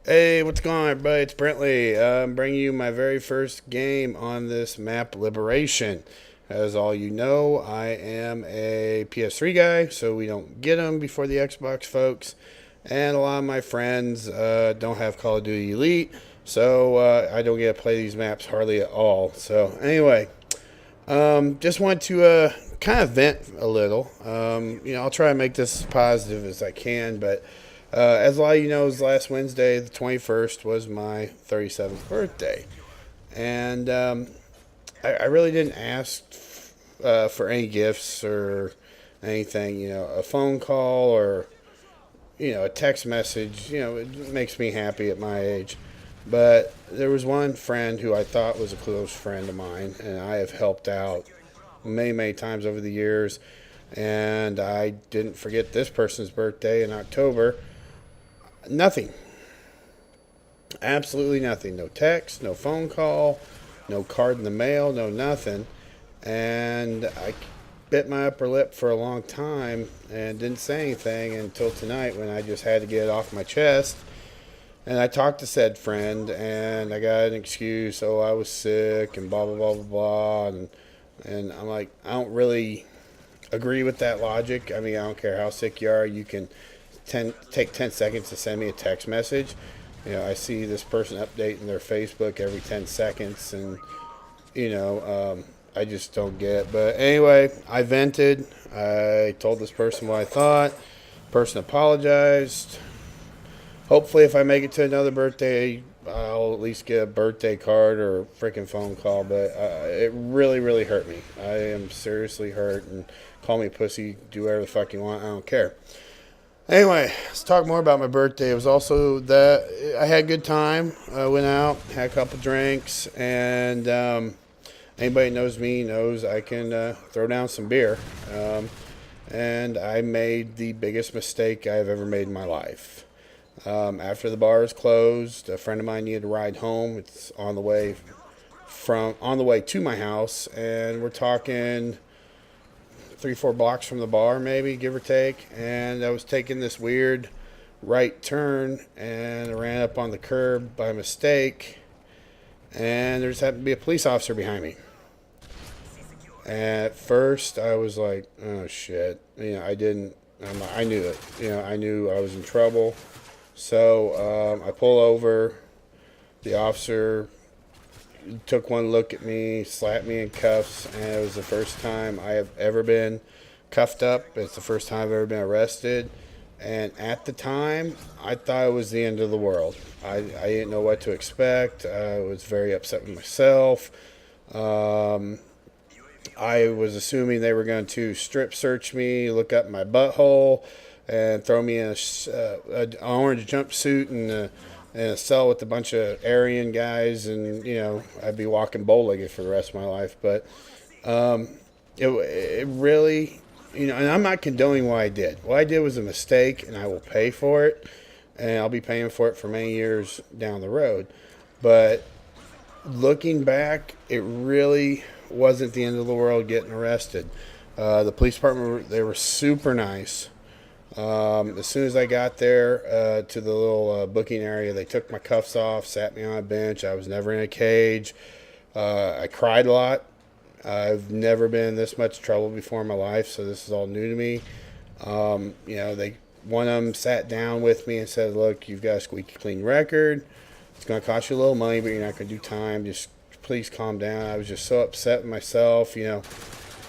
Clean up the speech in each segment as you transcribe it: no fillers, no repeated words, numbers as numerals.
Hey, what's going on, everybody? It's Brently. I'm bringing you my very first game on this map, Liberation. As all you know, I am a PS3 guy, so we don't get them before the Xbox folks. And a lot of my friends don't have Call of Duty Elite, so I don't get to play these maps hardly at all. So, anyway, just want to kind of vent a little. I'll try to make this as positive as I can, but as a lot of you know, last Wednesday, the 21st, was my 37th birthday. And I really didn't ask for any gifts or anything. A phone call or, a text message, it makes me happy at my age. But there was one friend who I thought was a close friend of mine, and I have helped out many, many times over the years. And I didn't forget this person's birthday in October. Nothing. Absolutely nothing. No text, no phone call, no card in the mail, no nothing. And I bit my upper lip for a long time and didn't say anything until tonight when I just had to get it off my chest. And I talked to said friend and I got an excuse. Oh, I was sick and blah, blah, blah, blah, blah. And I'm like, I don't really agree with that logic. I mean, I don't care how sick you are. You can take 10 seconds to send me a text message. I see this person updating their Facebook every 10 seconds, and I just don't get it. But anyway, I vented. I told this person what I thought. The person apologized. Hopefully, if I make it to another birthday, I'll at least get a birthday card or a freaking phone call. But it really, really hurt me. I am seriously hurt, and call me pussy, do whatever the fuck you want. I don't care. Anyway, let's talk more about my birthday. It was also that I had a good time. I went out, had a couple drinks, and anybody who knows me knows I can throw down some beer. And I made the biggest mistake I've ever made in my life. After the bars closed, a friend of mine needed to ride home. It's on the way to my house, and we're talking 3-4 blocks from the bar, maybe, give or take. And I was taking this weird right turn, and I ran up on the curb by mistake, and there just happened to be a police officer behind me. And at first, I was like, oh shit. I knew it. I knew I was in trouble. So I pull over. The officer took one look at me, slapped me in cuffs, and it was the first time I have ever been cuffed up. It's the first time I've ever been arrested. And at the time, I thought it was the end of the world. I didn't know what to expect. I was very upset with myself. I was assuming they were going to strip search me, look up my butthole, and throw me in an orange jumpsuit and a cell with a bunch of Aryan guys, and I'd be walking bow-legged for the rest of my life. But it really, and I'm not condoning what I did. What I did was a mistake, and I will pay for it, and I'll be paying for it for many years down the road. But looking back, it really wasn't the end of the world getting arrested. The police department, they were super nice. As soon as I got there to the little booking area, they took my cuffs off, sat me on a bench. I was never in a cage. I cried a lot. I've never been in this much trouble before in my life, so this is all new to me. One of them sat down with me and said, "Look, you've got a squeaky clean record. It's going to cost you a little money, but you're not going to do time. Just please calm down." I was just so upset with myself,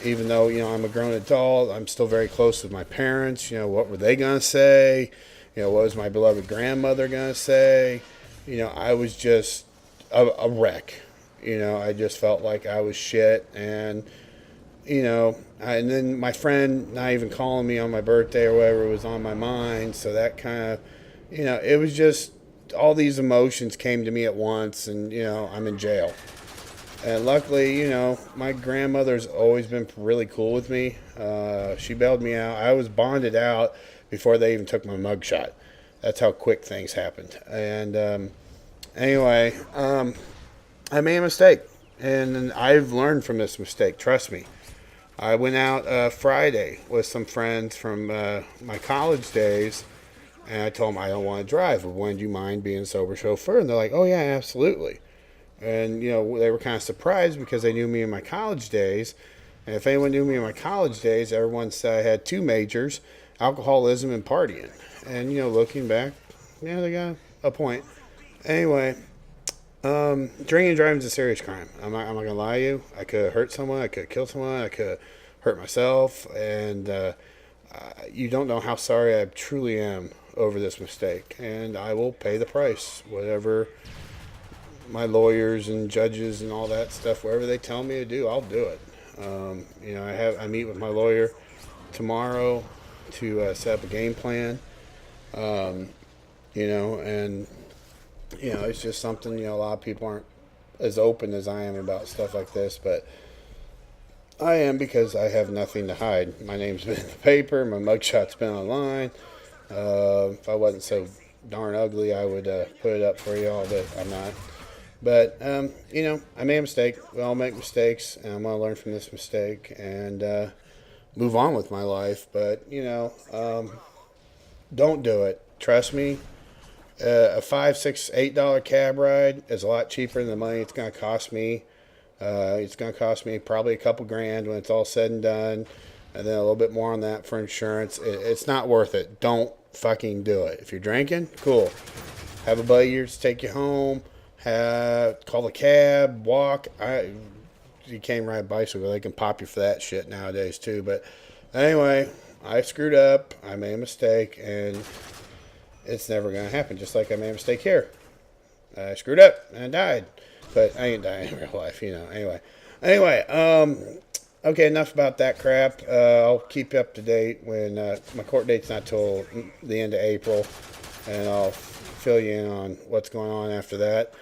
even though, I'm a grown adult, I'm still very close with my parents. What were they going to say? What was my beloved grandmother going to say? I was just a wreck. I just felt like I was shit. And, and then my friend not even calling me on my birthday or whatever was on my mind. So that kind of, it was just all these emotions came to me at once, and, I'm in jail. And luckily, my grandmother's always been really cool with me. She bailed me out. I was bonded out before they even took my mugshot. That's how quick things happened. And anyway, I made a mistake. And I've learned from this mistake. Trust me. I went out Friday with some friends from my college days. And I told them I don't want to drive. But when do you mind being a sober chauffeur? And they're like, oh, yeah, absolutely. And, they were kind of surprised because they knew me in my college days. And if anyone knew me in my college days, everyone said I had two majors, alcoholism and partying. And, looking back, yeah, they got a point. Anyway, drinking and driving is a serious crime. I'm not going to lie to you. I could hurt someone. I could kill someone. I could hurt myself. And you don't know how sorry I truly am over this mistake. And I will pay the price, whatever my lawyers and judges and all that stuff, wherever they tell me to do, I'll do it. I meet with my lawyer tomorrow to set up a game plan. And it's just something, a lot of people aren't as open as I am about stuff like this, but I am because I have nothing to hide. My name's been in the paper, my mugshot's been online. If I wasn't so darn ugly, I would put it up for y'all, but I'm not. But, I made a mistake. We all make mistakes, and I'm going to learn from this mistake and move on with my life. But, don't do it. Trust me. A $5, $6, $8 cab ride is a lot cheaper than the money it's going to cost me. It's going to cost me probably a couple grand when it's all said and done, and then a little bit more on that for insurance. It's not worth it. Don't fucking do it. If you're drinking, cool. Have a buddy of yours take you home. Call a cab, walk. You can't ride a bicycle. They can pop you for that shit nowadays too. But anyway, I screwed up. I made a mistake, and it's never going to happen. Just like I made a mistake here. I screwed up and I died. But I ain't dying in real life, Anyway, okay, enough about that crap. I'll keep you up to date when my court date's not till the end of April, and I'll fill you in on what's going on after that.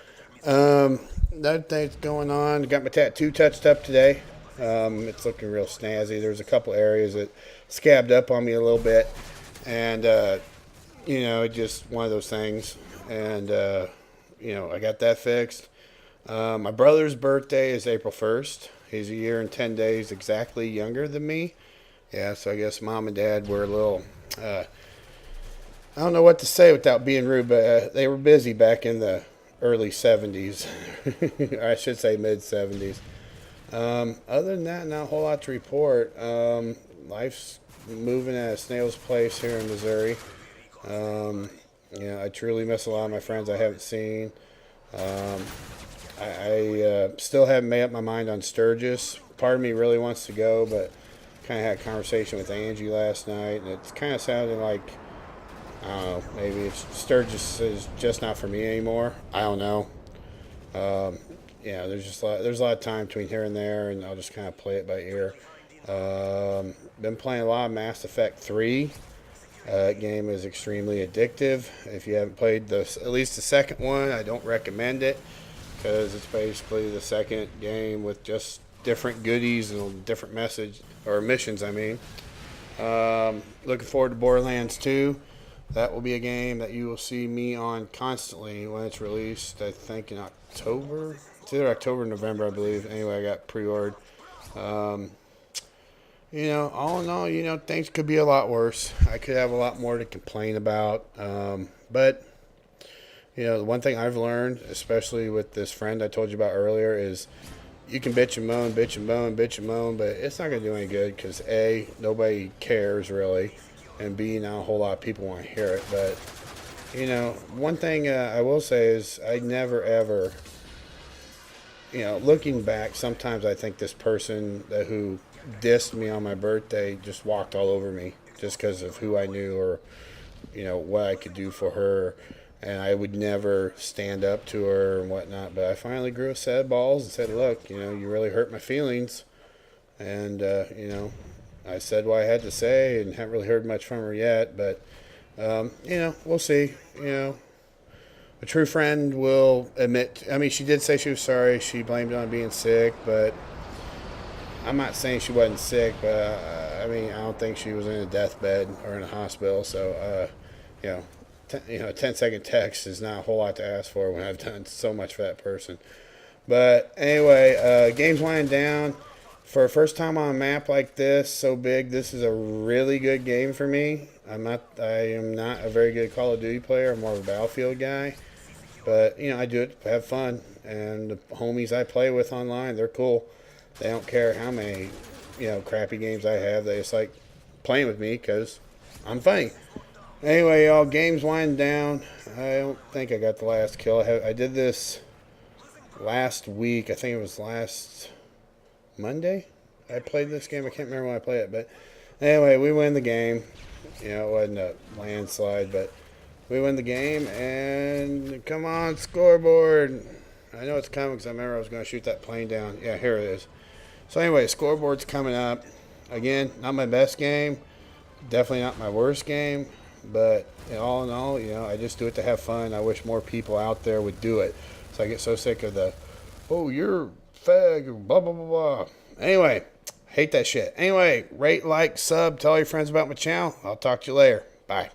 Another thing's going on. Got my tattoo touched up today. It's looking real snazzy. There's a couple areas that scabbed up on me a little bit, and just one of those things. And I got that fixed. My brother's birthday is April 1st. He's a year and 10 days exactly younger than me. Yeah, so I guess mom and dad were a little, I don't know what to say without being rude, but they were busy back in the early 70s. I should say mid 70s. Other than that, not a whole lot to report. Life's moving at a snail's pace here in Missouri. I truly miss a lot of my friends I haven't seen. I still haven't made up my mind on Sturgis. Part of me really wants to go, but kind of had a conversation with Angie last night, and it's kind of sounding like, I don't know, maybe Sturgis is just not for me anymore. I don't know. There's a lot of time between here and there, and I'll just kind of play it by ear. Been playing a lot of Mass Effect 3. That game is extremely addictive. If you haven't played at least the second one, I don't recommend it, because it's basically the second game with just different goodies and different missions. Looking forward to Borderlands 2. That will be a game that you will see me on constantly when it's released. I think in October. It's either October or November, I believe. Anyway, I got pre-ordered. All in all, things could be a lot worse. I could have a lot more to complain about. But the one thing I've learned, especially with this friend I told you about earlier, is you can bitch and moan, but it's not going to do any good because, A, nobody cares really, and B, not a whole lot of people want to hear it. But, one thing I will say is I never, ever, looking back, sometimes I think this person who dissed me on my birthday just walked all over me just because of who I knew or, what I could do for her. And I would never stand up to her and whatnot. But I finally grew a set of balls and said, look, you really hurt my feelings. And, I said what I had to say and haven't really heard much from her yet. But, we'll see. A true friend will admit. She did say she was sorry. She blamed it on being sick. But I'm not saying she wasn't sick. But, I don't think she was in a deathbed or in a hospital. So, a 10-second text is not a whole lot to ask for when I've done so much for that person. But anyway, game's winding down. For a first time on a map like this, so big, this is a really good game for me. I am not a very good Call of Duty player. I'm more of a Battlefield guy. But, I do it to have fun. And the homies I play with online, they're cool. They don't care how many, crappy games I have. They just like playing with me because I'm funny. Anyway, y'all, game's winding down. I don't think I got the last kill. I did this last week. I think it was last Monday. I played this game. I can't remember when I played it. But anyway, we win the game. It wasn't a landslide, but we win the game. And come on, scoreboard. I know it's coming because I remember I was going to shoot that plane down. Yeah, here it is. So anyway, scoreboard's coming up. Again, not my best game. Definitely not my worst game. But all in all, I just do it to have fun. I wish more people out there would do it. So I get so sick of the, oh, you're fag, blah, blah, blah, blah. Anyway, hate that shit. Anyway, rate, like, sub, tell your friends about my channel. I'll talk to you later. Bye.